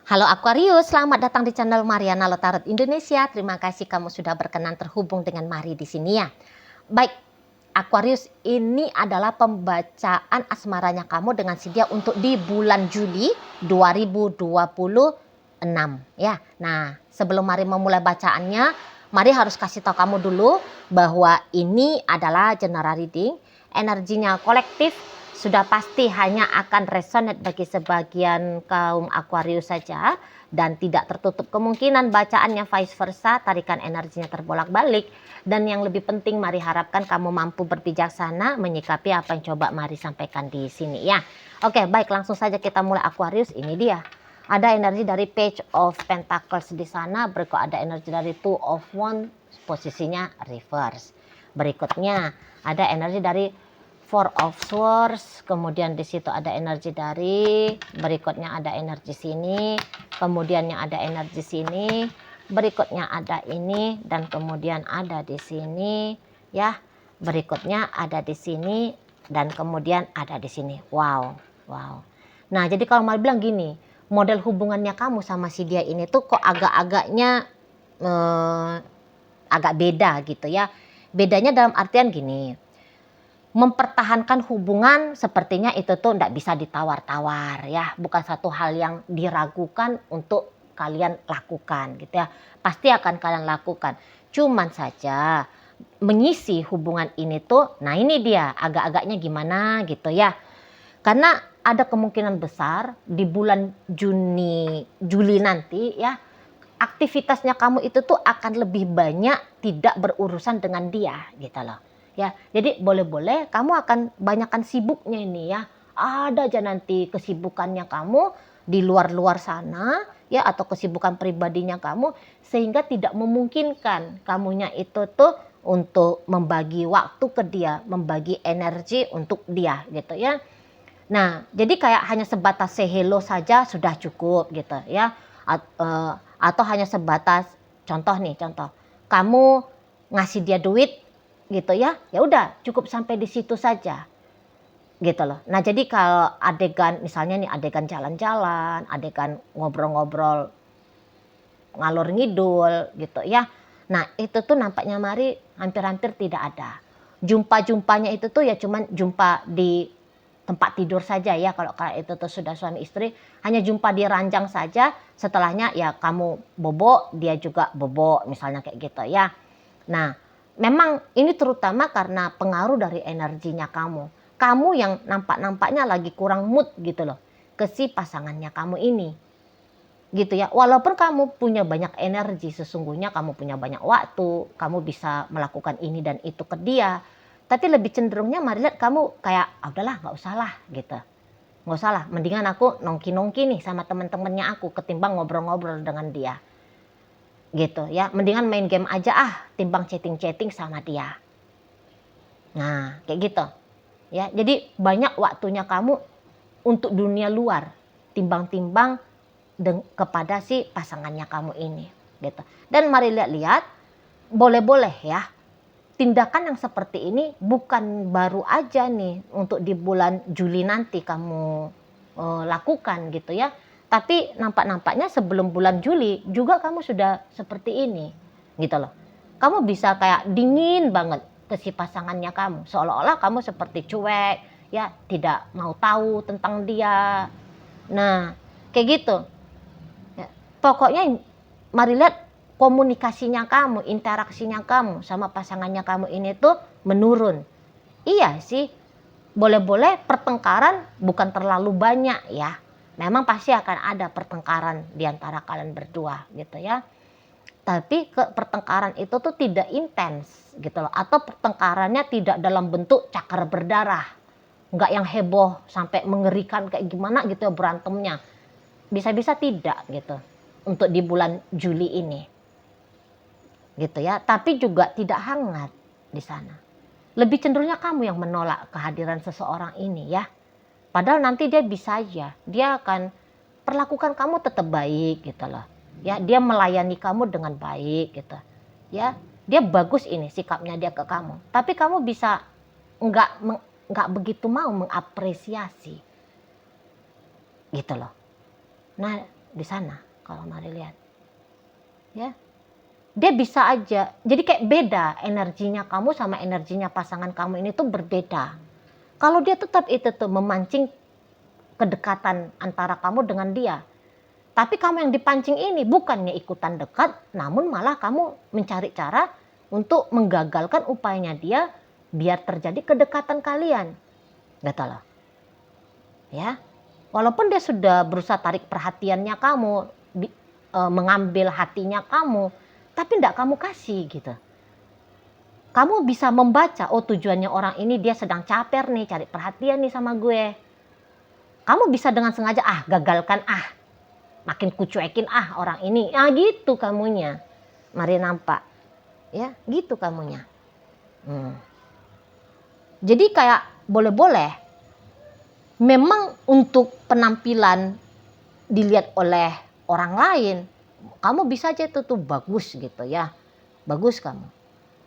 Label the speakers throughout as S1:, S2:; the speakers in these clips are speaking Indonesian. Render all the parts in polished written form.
S1: Halo Aquarius, selamat datang di channel Mariana Lotarot Indonesia. Terima kasih kamu sudah berkenan terhubung dengan Mari di sini ya. Baik, Aquarius, ini adalah pembacaan asmaranya kamu dengan si dia untuk di bulan Juli 2026 ya. Nah, sebelum Mari memulai bacaannya, Mari harus kasih tahu kamu dulu bahwa ini adalah general reading, energinya kolektif. Sudah pasti hanya akan resonate bagi sebagian kaum Aquarius saja dan tidak tertutup kemungkinan bacaannya vice versa, tarikan energinya terbolak-balik. Dan yang lebih penting, Mari harapkan kamu mampu berbijaksana menyikapi apa yang coba Mari sampaikan di sini ya. Oke, baik, langsung saja kita mulai Aquarius. Ini dia. Ada energi dari Page of Pentacles di sana, berikut ada energi dari Two of Wands, posisinya reverse. Berikutnya ada energi dari Four of Swords, kemudian di situ ada energi dari, berikutnya ada energi sini, kemudiannya ada energi sini, berikutnya ada ini, dan kemudian ada di sini ya. Berikutnya ada di sini dan kemudian ada di sini. Wow, wow. Nah, jadi kalau mau bilang gini, model hubungannya kamu sama si dia ini tuh kok agak-agaknya agak beda gitu ya. Bedanya dalam artian gini, mempertahankan hubungan sepertinya itu tuh tidak bisa ditawar-tawar ya, bukan satu hal yang diragukan untuk kalian lakukan gitu ya, pasti akan kalian lakukan. Cuman saja mengisi hubungan ini tuh, nah ini dia agak-agaknya gimana gitu ya, karena ada kemungkinan besar di bulan Juli nanti ya, aktivitasnya kamu itu tuh akan lebih banyak tidak berurusan dengan dia gitu loh. Ya, jadi boleh-boleh kamu akan banyakkan sibuknya ini ya. Ada aja nanti kesibukannya kamu di luar-luar sana ya, atau kesibukan pribadinya kamu sehingga tidak memungkinkan kamunya itu tuh untuk membagi waktu ke dia, membagi energi untuk dia gitu ya. Nah, jadi kayak hanya sebatas say hello saja sudah cukup gitu ya. Atau hanya sebatas contoh, kamu ngasih dia duit gitu ya, ya udah cukup sampai di situ saja gitu loh. Nah, jadi kalau adegan misalnya nih, adegan jalan-jalan, adegan ngobrol-ngobrol ngalor ngidul gitu ya, nah itu tuh nampaknya Mari hampir-hampir tidak ada. Jumpa-jumpanya itu tuh ya cuman jumpa di tempat tidur saja ya, kalau itu tuh sudah suami istri hanya jumpa di ranjang saja, setelahnya ya kamu bobo dia juga bobo misalnya kayak gitu ya. Nah, memang ini terutama karena pengaruh dari energinya kamu. Kamu yang nampak-nampaknya lagi kurang mood gitu loh ke si pasangannya kamu ini. Gitu ya. Walaupun kamu punya banyak energi, sesungguhnya kamu punya banyak waktu, kamu bisa melakukan ini dan itu ke dia. Tapi lebih cenderungnya Mari lihat kamu kayak, ah, udahlah nggak usah lah gitu. Nggak usah lah, mendingan aku nongki-nongki nih sama teman-temannya aku ketimbang ngobrol-ngobrol dengan dia. Gitu ya, mendingan main game aja timbang chatting-chatting sama dia. Nah, kayak gitu. Ya, jadi banyak waktunya kamu untuk dunia luar timbang-timbang kepada si pasangannya kamu ini gitu. Dan Mari lihat-lihat, boleh-boleh ya, tindakan yang seperti ini bukan baru aja nih untuk di bulan Juli nanti kamu lakukan gitu ya. Tapi nampaknya sebelum bulan Juli juga kamu sudah seperti ini gitu loh. Kamu bisa kayak dingin banget ke si pasangannya kamu, seolah-olah kamu seperti cuek ya, tidak mau tahu tentang dia. Nah, kayak gitu ya. Pokoknya Mari lihat komunikasinya kamu, interaksinya kamu sama pasangannya kamu ini tuh menurun. Iya sih, boleh-boleh pertengkaran bukan terlalu banyak ya. Memang pasti akan ada pertengkaran di antara kalian berdua gitu ya. Tapi pertengkaran itu tuh tidak intens gitu loh. Atau pertengkarannya tidak dalam bentuk cakar berdarah. Enggak yang heboh sampai mengerikan kayak gimana gitu ya berantemnya. Bisa-bisa tidak gitu untuk di bulan Juli ini. Gitu ya. Tapi juga tidak hangat di sana. Lebih cenderungnya kamu yang menolak kehadiran seseorang ini ya. Padahal nanti dia bisa aja, dia akan perlakukan kamu tetap baik gitu loh. Ya, dia melayani kamu dengan baik gitu. Ya, dia bagus ini sikapnya dia ke kamu. Tapi kamu bisa enggak begitu mau mengapresiasi. Gitu loh. Nah, di sana kalau Mari lihat. Ya. Dia bisa aja. Jadi kayak beda energinya kamu sama energinya pasangan kamu ini tuh berbeda. Kalau dia tetap itu tuh memancing kedekatan antara kamu dengan dia. Tapi kamu yang dipancing ini bukannya ikutan dekat, namun malah kamu mencari cara untuk menggagalkan upayanya dia biar terjadi kedekatan kalian. Gitu loh. Ya. Walaupun dia sudah berusaha tarik perhatiannya kamu, mengambil hatinya kamu, tapi enggak kamu kasih gitu. Kamu bisa membaca, oh tujuannya orang ini dia sedang caper nih, cari perhatian nih sama gue. Kamu bisa dengan sengaja, gagalkan, makin kucuekin orang ini. Gitu kamunya. Mari nampak. Ya, gitu kamunya. Jadi kayak boleh-boleh. Memang untuk penampilan dilihat oleh orang lain, kamu bisa aja itu tuh bagus gitu ya. Bagus kamu.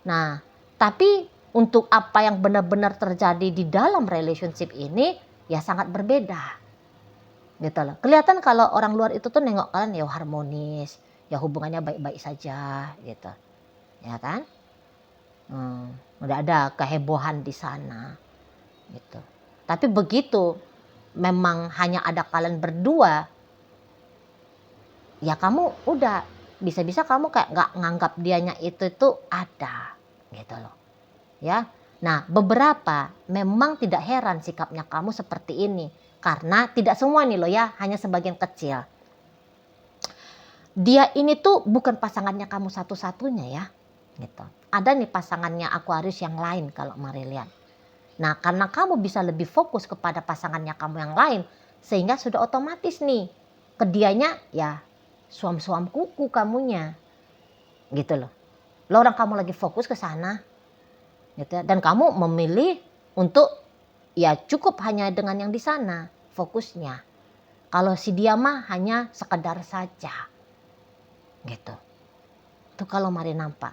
S1: Nah, tapi untuk apa yang benar-benar terjadi di dalam relationship ini ya sangat berbeda. Gitu loh. Kelihatan kalau orang luar itu tuh nengok kalian ya harmonis, ya hubungannya baik-baik saja gitu. Ya kan? Udah ada kehebohan di sana gitu. Tapi begitu memang hanya ada kalian berdua, ya kamu udah bisa-bisa kamu kayak nggak nganggap dianya itu ada gitu loh. Ya. Nah, beberapa memang tidak heran sikapnya kamu seperti ini. Karena tidak semua nih loh ya, hanya sebagian kecil. Dia ini tuh bukan pasangannya kamu satu-satunya ya. Gitu. Ada nih pasangannya Aquarius yang lain kalau Mari lihat. Nah, karena kamu bisa lebih fokus kepada pasangannya kamu yang lain, sehingga sudah otomatis nih, ke dianya ya suam-suam kuku kamunya. Gitu loh. Lo orang kamu lagi fokus ke sana. Gitu ya. Dan kamu memilih untuk ya cukup hanya dengan yang di sana fokusnya. Kalau si dia mah hanya sekedar saja. Gitu. Itu kalau Mari nampak.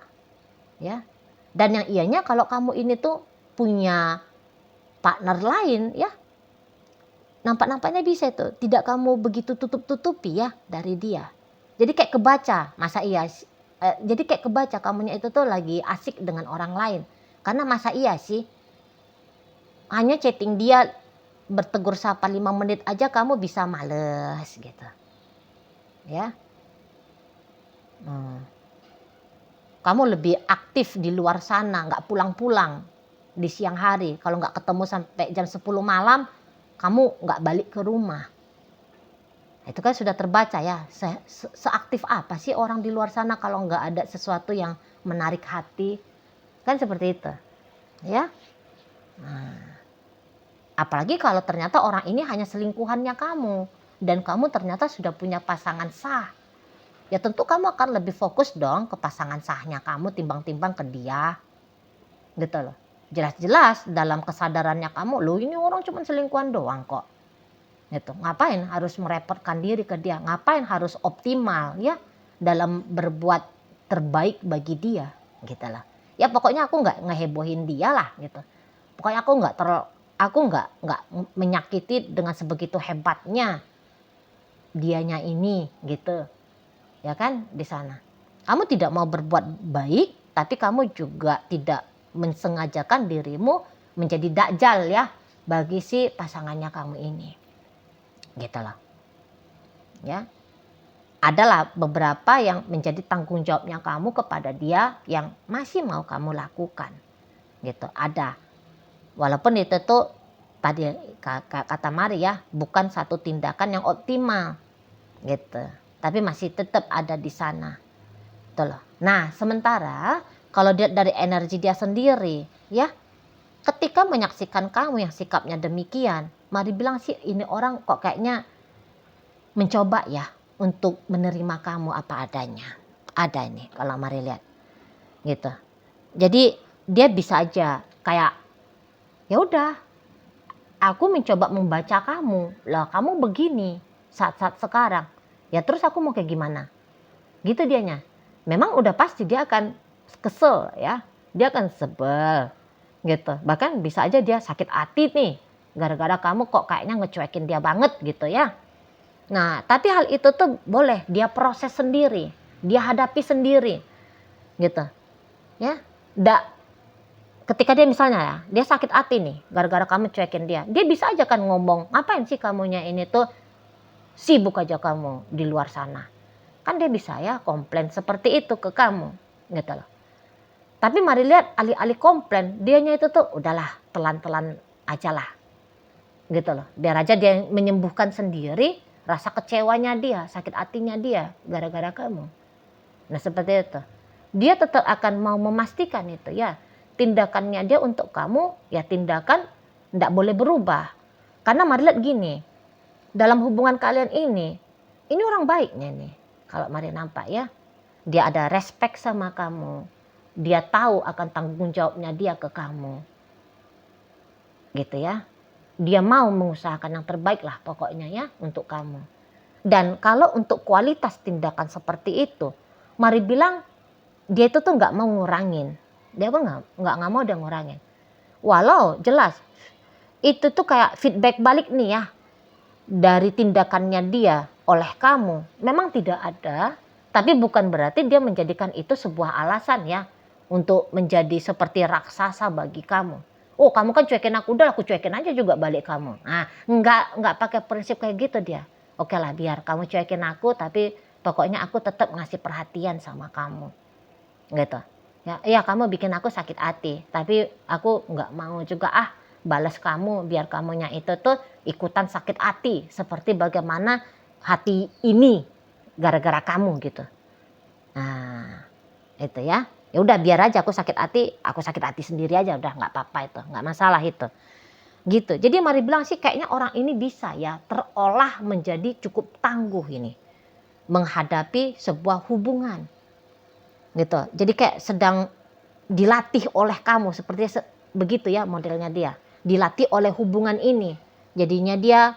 S1: Ya. Dan yang ianya kalau kamu ini tuh punya partner lain ya. Nampak-nampaknya bisa itu. Tidak kamu begitu tutup-tutupi ya dari dia. Jadi kayak kebaca, masa iya jadi kayak kebaca kamunya itu tuh lagi asik dengan orang lain. Karena masa iya sih hanya chatting dia bertegur sapa 5 menit aja kamu bisa males gitu. Ya. Kamu lebih aktif di luar sana, nggak pulang-pulang di siang hari. Kalau nggak ketemu sampai jam 10 malam, kamu nggak balik ke rumah. Itu kan sudah terbaca ya. Seaktif apa sih orang di luar sana kalau nggak ada sesuatu yang menarik hati? Kan seperti itu. Ya. Apalagi kalau ternyata orang ini hanya selingkuhannya kamu. Dan kamu ternyata sudah punya pasangan sah. Ya tentu kamu akan lebih fokus dong ke pasangan sahnya kamu timbang-timbang ke dia. Gitu loh. Jelas-jelas dalam kesadarannya kamu, loh ini orang cuma selingkuhan doang kok. Gitu. Ngapain harus merepotkan diri ke dia? Ngapain harus optimal ya dalam berbuat terbaik bagi dia? Gitu lah. Ya pokoknya aku nggak ngehebohin dia lah gitu. Pokoknya aku nggak menyakiti dengan sebegitu hebatnya dianya ini gitu. Ya kan di sana. Kamu tidak mau berbuat baik, tapi kamu juga tidak mensengajakan dirimu menjadi dakjal ya bagi si pasangannya kamu ini. Gitu loh. Ya. Adalah beberapa yang menjadi tanggung jawabnya kamu kepada dia yang masih mau kamu lakukan. Gitu. Ada. Walaupun itu tuh tadi kata Mari ya, bukan satu tindakan yang optimal. Gitu. Tapi masih tetap ada di sana. Tuh loh. Nah, sementara kalau dia dari energi dia sendiri, ya, ketika menyaksikan kamu yang sikapnya demikian, Mari bilang sih ini orang kok kayaknya mencoba ya untuk menerima kamu apa adanya. Ada ini kalau Mari lihat. Gitu. Jadi dia bisa aja kayak ya udah, aku mencoba membaca kamu. Lah, kamu begini saat-saat sekarang. Ya terus aku mau kayak gimana? Gitu dianya. Memang udah pasti dia akan kesel ya. Dia akan sebel gitu. Bahkan bisa aja dia sakit hati nih. Gara-gara kamu kok kayaknya ngecuekin dia banget gitu ya. Nah, tapi hal itu tuh boleh dia proses sendiri, dia hadapi sendiri, gitu. Ya, nggak ketika dia misalnya ya, dia sakit hati nih, gara-gara kamu cuekin dia. Dia bisa aja kan ngomong, ngapain sih kamunya ini tuh sibuk aja kamu di luar sana. Kan dia bisa ya komplain seperti itu ke kamu, gitu loh. Tapi mari lihat alih-alih komplain, dianya itu tuh udahlah telan-telan aja lah, gitu loh. Biar aja dia menyembuhkan sendiri rasa kecewanya dia, sakit hatinya dia gara-gara kamu. Nah seperti itu. Dia tetap akan mau memastikan itu ya. Tindakannya dia untuk kamu ya tindakan tidak boleh berubah. Karena mari lihat gini, dalam hubungan kalian ini orang baiknya nih. Kalau mari nampak ya, dia ada respect sama kamu. Dia tahu akan tanggung jawabnya dia ke kamu. Gitu ya. Dia mau mengusahakan yang terbaik lah pokoknya ya untuk kamu. Dan kalau untuk kualitas tindakan seperti itu, mari bilang dia itu tuh nggak mau ngurangin. Dia pun nggak mau dia ngurangin. Walau jelas itu tuh kayak feedback balik nih ya dari tindakannya dia oleh kamu. Memang tidak ada, tapi bukan berarti dia menjadikan itu sebuah alasan ya untuk menjadi seperti raksasa bagi kamu. Oh kamu kan cuekin aku, udah aku cuekin aja juga balik kamu. Nah nggak pakai prinsip kayak gitu dia. Oke lah biar kamu cuekin aku, tapi pokoknya aku tetap ngasih perhatian sama kamu. Gitu. Ya kamu bikin aku sakit hati, tapi aku nggak mau juga balas kamu biar kamunya itu tuh ikutan sakit hati seperti bagaimana hati ini gara-gara kamu gitu. Nah, itu ya. Ya udah biar aja aku sakit hati sendiri aja udah nggak apa-apa itu, nggak masalah itu. Gitu. Jadi mari bilang sih kayaknya orang ini bisa ya terolah menjadi cukup tangguh ini menghadapi sebuah hubungan. Gitu. Jadi kayak sedang dilatih oleh kamu seperti begitu ya modelnya dia. Dilatih oleh hubungan ini. Jadinya dia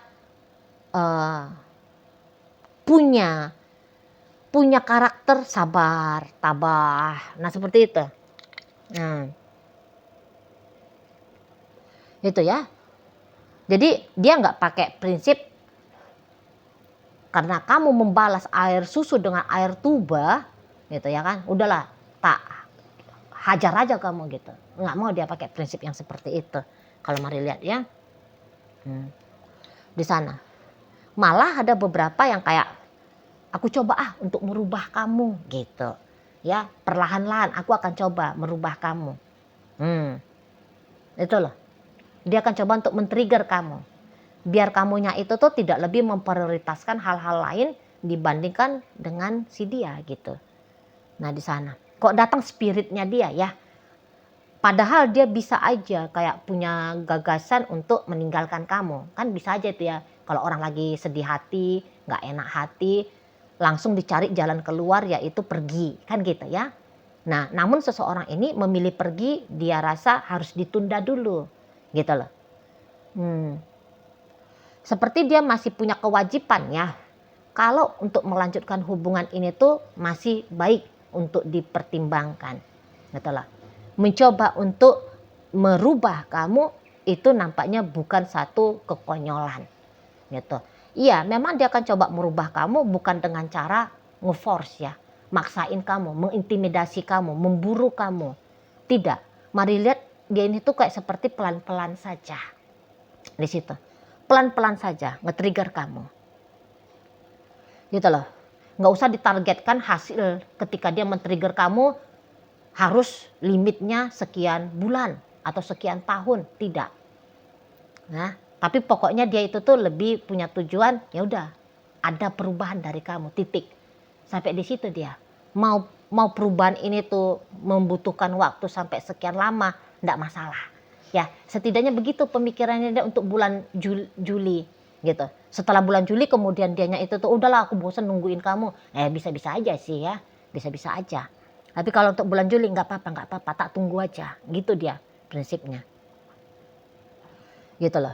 S1: punya karakter sabar, tabah. Nah, seperti itu. Nah, itu ya. Jadi dia nggak pakai prinsip karena kamu membalas air susu dengan air tuba, gitu ya kan? Udahlah, tak hajar aja kamu gitu. Nggak mau dia pakai prinsip yang seperti itu. Kalau mari lihat ya, di sana. Malah ada beberapa yang kayak aku coba untuk merubah kamu gitu. Ya, perlahan-lahan aku akan coba merubah kamu. Itu loh. Dia akan coba untuk men-trigger kamu. Biar kamunya itu tuh tidak lebih memprioritaskan hal-hal lain dibandingkan dengan si dia gitu. Nah, di sana. Kok datang spiritnya dia ya? Padahal dia bisa aja kayak punya gagasan untuk meninggalkan kamu. Kan bisa aja itu ya. Kalau orang lagi sedih hati, gak enak hati, langsung dicari jalan keluar yaitu pergi. Kan gitu ya. Nah namun seseorang ini memilih pergi, dia rasa harus ditunda dulu. Gitu loh. Seperti dia masih punya kewajiban ya. Kalau untuk melanjutkan hubungan ini tuh masih baik untuk dipertimbangkan. Gitu loh. Mencoba untuk merubah kamu itu nampaknya bukan satu kekonyolan gitu. Iya memang dia akan coba merubah kamu bukan dengan cara ngeforce ya, maksain kamu, mengintimidasi kamu, memburu kamu. Tidak, mari lihat dia ini tuh kayak seperti pelan-pelan saja di situ, pelan-pelan saja nge-trigger kamu gitu loh. Nggak usah ditargetkan hasil ketika dia men-trigger kamu harus limitnya sekian bulan atau sekian tahun, tidak. Nah, tapi pokoknya dia itu tuh lebih punya tujuan, ya udah ada perubahan dari kamu, titik. Sampai di situ dia. Mau perubahan ini tuh membutuhkan waktu sampai sekian lama, enggak masalah. Ya, setidaknya begitu pemikirannya dia untuk bulan Juli gitu. Setelah bulan Juli kemudian dianya itu tuh udahlah aku bosan nungguin kamu. Bisa-bisa aja sih ya. Bisa-bisa aja. Tapi kalau untuk bulan Juli nggak apa-apa, tak tunggu aja. Gitu dia prinsipnya. Gitu loh.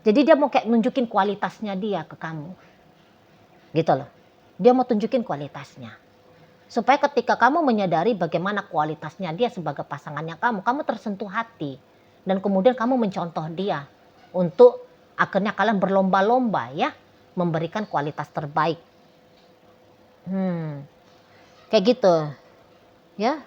S1: Jadi dia mau kayak nunjukin kualitasnya dia ke kamu. Gitu loh. Dia mau tunjukin kualitasnya. Supaya ketika kamu menyadari bagaimana kualitasnya dia sebagai pasangannya kamu tersentuh hati. Dan kemudian kamu mencontoh dia. Untuk akhirnya kalian berlomba-lomba ya. memberikan kualitas terbaik. Kayak gitu ya.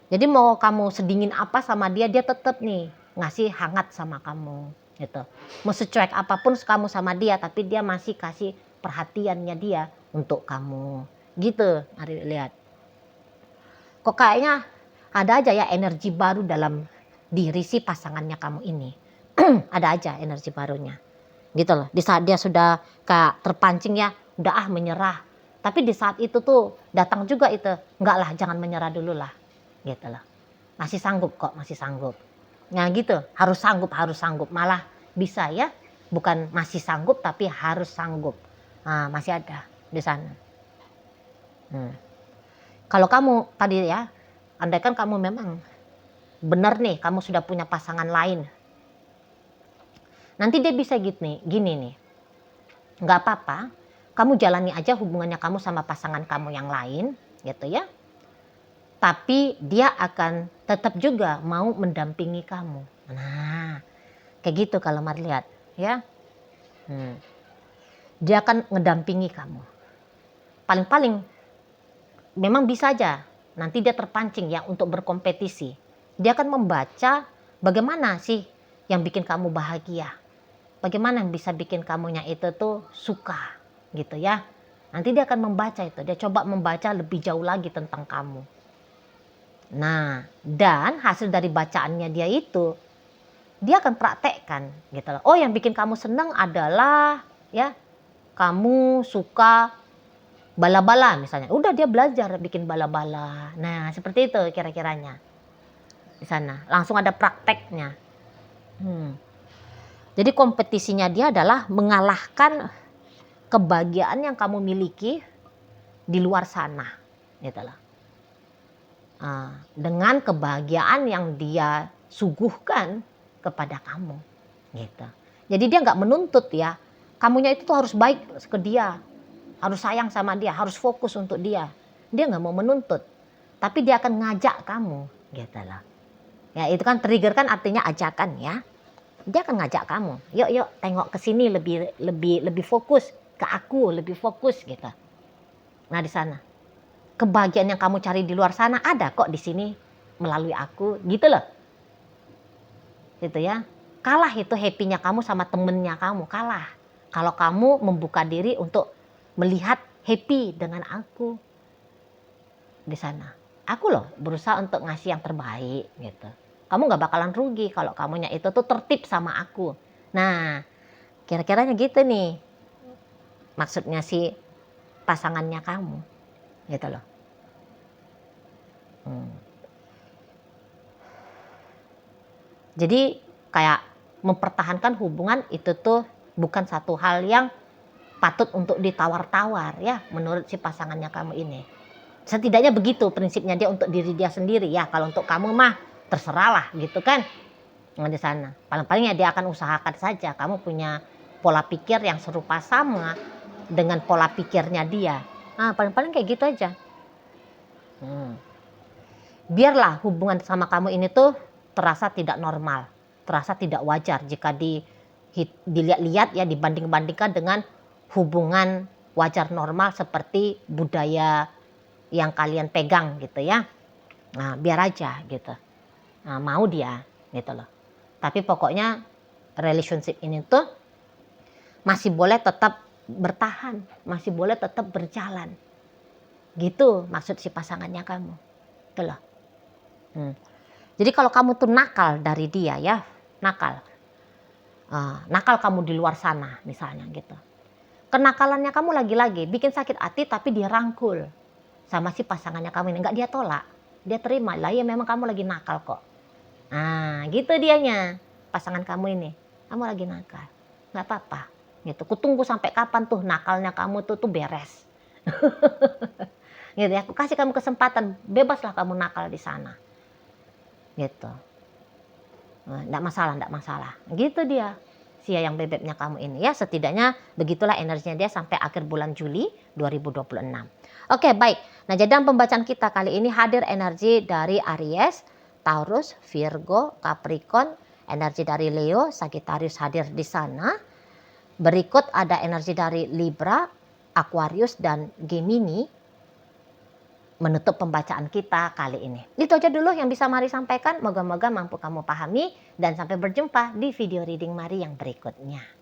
S1: Jadi mau kamu sedingin apa sama dia, dia tetap nih ngasih hangat sama kamu gitu. Mau secuek apapun kamu sama dia, tapi dia masih kasih perhatiannya dia untuk kamu gitu. Mari lihat, kok kayaknya ada aja ya energi baru dalam diri si pasangannya kamu ini. Ada aja energi barunya gitu loh. Di saat dia sudah kayak terpancing ya, udah menyerah, tapi di saat itu tuh datang juga itu, enggak lah, jangan menyerah dulu lah gitu loh. Masih sanggup kok, masih sanggup. Nah gitu, harus sanggup, malah bisa ya, bukan masih sanggup tapi harus sanggup. Nah, masih ada di sana. Kalau kamu tadi ya, andaikan kamu memang benar nih, kamu sudah punya pasangan lain, nanti dia bisa gini nih, nggak apa-apa, kamu jalani aja hubungannya kamu sama pasangan kamu yang lain gitu ya. Tapi dia akan tetap juga mau mendampingi kamu. Nah, kayak gitu kalau Mari lihat ya. Dia akan ngedampingi kamu. Paling-paling memang bisa aja nanti dia terpancing ya untuk berkompetisi. Dia akan membaca bagaimana sih yang bikin kamu bahagia. Bagaimana yang bisa bikin kamunya itu tuh suka gitu ya. Nanti dia akan membaca itu. Dia coba membaca lebih jauh lagi tentang kamu. Nah, dan hasil dari bacaannya dia itu, dia akan praktekkan gitu loh. Oh, yang bikin kamu senang adalah ya, kamu suka bala-bala misalnya. Udah dia belajar bikin bala-bala. Nah, seperti itu kira-kiranya. Di sana langsung ada prakteknya. Jadi kompetisinya dia adalah mengalahkan kebahagiaan yang kamu miliki di luar sana gitu loh. Dengan kebahagiaan yang dia suguhkan kepada kamu gitu. Jadi dia nggak menuntut ya, kamunya itu tuh harus baik ke dia, harus sayang sama dia, harus fokus untuk dia. Dia nggak mau menuntut, tapi dia akan ngajak kamu gitu loh. Ya itu kan trigger kan artinya ajakan ya. Dia akan ngajak kamu, yuk tengok ke sini, lebih fokus ke aku, lebih fokus gitu. Nah di sana kebahagiaan yang kamu cari di luar sana ada kok di sini melalui aku gitu loh. Gitu ya. Kalah itu happy-nya kamu sama temennya kamu, kalah. Kalau kamu membuka diri untuk melihat happy dengan aku di sana. Aku loh berusaha untuk ngasih yang terbaik gitu. Kamu gak bakalan rugi kalau kamunya itu tuh tertib sama aku. Nah, kira-kiranya gitu nih. Maksudnya si pasangannya kamu. Gitu loh. Jadi kayak mempertahankan hubungan itu tuh bukan satu hal yang patut untuk ditawar-tawar ya menurut si pasangannya kamu ini. Setidaknya begitu prinsipnya dia untuk diri dia sendiri ya. Kalau untuk kamu mah terserahlah gitu kan. Nah, di sana. Paling-paling ya dia akan usahakan saja kamu punya pola pikir yang serupa sama dengan pola pikirnya dia. Nah, paling-paling kayak gitu aja. Biarlah hubungan sama kamu ini tuh terasa tidak normal, terasa tidak wajar jika dilihat-lihat ya, dibanding-bandingkan dengan hubungan wajar normal seperti budaya yang kalian pegang gitu ya. Nah, biar aja gitu. Nah, mau dia gitu loh. Tapi pokoknya relationship ini tuh masih boleh tetap bertahan, masih boleh tetap berjalan. Gitu maksud si pasangannya kamu. Gitu loh. Jadi kalau kamu tuh nakal dari dia ya, nakal kamu di luar sana misalnya gitu. Kenakalannya kamu lagi-lagi bikin sakit hati tapi dia rangkul sama si pasangannya kamu ini, nggak dia tolak, dia terima lah ya memang kamu lagi nakal kok. Nah gitu dianya pasangan kamu ini, kamu lagi nakal, nggak apa-apa gitu. Kutunggu sampai kapan tuh nakalnya kamu tuh beres. Gitu ya, aku kasih kamu kesempatan, bebaslah kamu nakal di sana. Gitu. Enggak masalah. Gitu dia. Si yang bebeknya kamu ini ya, setidaknya begitulah energinya dia sampai akhir bulan Juli 2026. Oke, baik. Nah, jadi dalam pembacaan kita kali ini hadir energi dari Aries, Taurus, Virgo, Capricorn, energi dari Leo, Sagittarius hadir di sana. Berikut ada energi dari Libra, Aquarius, dan Gemini menutup pembacaan kita kali ini. Itu aja dulu yang bisa Mari sampaikan. Moga-moga mampu kamu pahami dan sampai berjumpa di video reading Mari yang berikutnya.